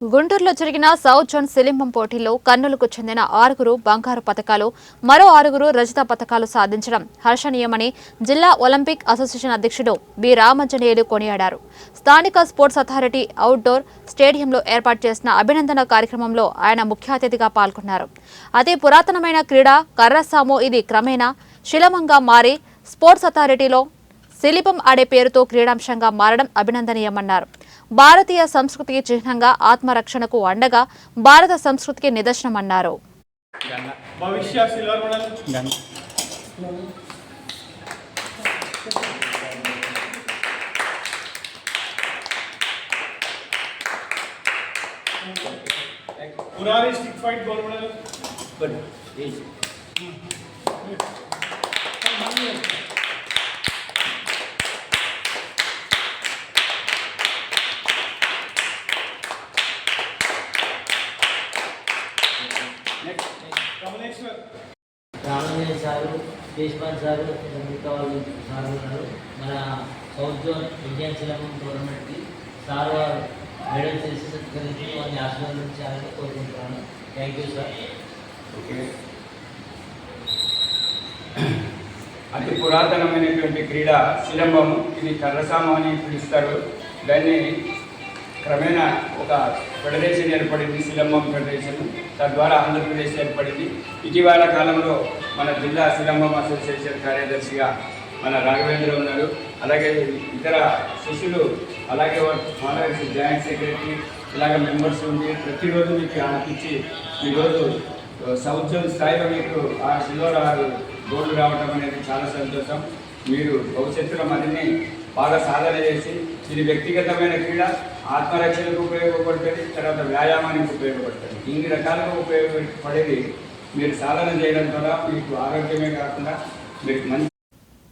గుంటూరులో జరిగిన south zone సిలింబం పోటీలో కర్నూలుకు చెందిన 6 బంగారు పతకాలు, మరో 6 రజత పతకాలు సాధించడం హర్షణీయమని జిల్లా ఒలింపిక్ అసోసియేషన్ అధ్యక్షుడు బి రామాంజనేయులు కొనియాడారు. స్థానిక స్పోర్ట్స్ అథారిటీ అవుట్డోర్ స్టేడియంలో ఏర్పాటు చేసిన అభినందన కార్యక్రమంలో ఆయన ముఖ్య అతిథిగా పాల్గొన్నారు. అతి పురాతనమైన క్రీడ కర్రసాము ఇది క్రమేణా శిలమంగా మారి స్పోర్ట్స్ అథారిటీలో సిలిబం ఆడే పేరుతో క్రీడాంశంగా మారడం అభినందనీయమన్నారు. భారతీయ సంస్కృతికి చిహ్నంగా ఆత్మరక్షణకు అండగా భారత సంస్కృతికి నిదర్శనమన్నారు. రామయ్య సారు, దేశపాల్ సారు, మిగతా వాళ్ళు సార్ ఉన్నారు. మన సౌత్ జోన్ ఇండియన్ సిలబం టోర్నమెంట్కి సార్ వారు మెడల్ చేసి సత్కరించి వాళ్ళని ఆశీర్వదించాలని కోరుకుంటున్నాను. Thank you sir. ఓకే, అతి పురాతనమైనటువంటి క్రీడ సిలంబము. ఇది కర్రసాము అని పిలుస్తారు. దాన్ని క్రమేణా ఒక ఫెడరేషన్ ఏర్పడింది, సిలంబం ఫెడరేషన్. తద్వారా ఆంధ్రప్రదేశ్ ఏర్పడింది. ఇటీవల కాలంలో మన జిల్లా సిలంబం అసోసియేషన్ కార్యదర్శిగా మన రాఘవేంద్ర ఉన్నారు. అలాగే ఇతర శిష్యులు, అలాగే మానవ జాయింట్ సెక్రటరీ, ఇలాగ మెంబర్స్ ఉండి ప్రతిరోజు మీకు ఆడిపించి ఈరోజు సౌత్ జోన్ స్థాయిలో మీకు ఆ సిల్వర్ 6 గోల్డ్ రావడం అనేది చాలా సంతోషం. మీరు భవిష్యత్తులో మరిన్ని బాగా సాధన చేసి, ఇది వ్యక్తిగతమైన క్రీడ, ఆత్మరక్షణకు ఉపయోగపడుతుంది, తర్వాత వ్యాయామానికి ఉపయోగపడుతుంది. ఇన్ని రకాలుగా ఉపయోగపడేది మీరు సాధన చేయడం ద్వారా మీకు ఆరోగ్యమే కాకుండా మీకు మంచి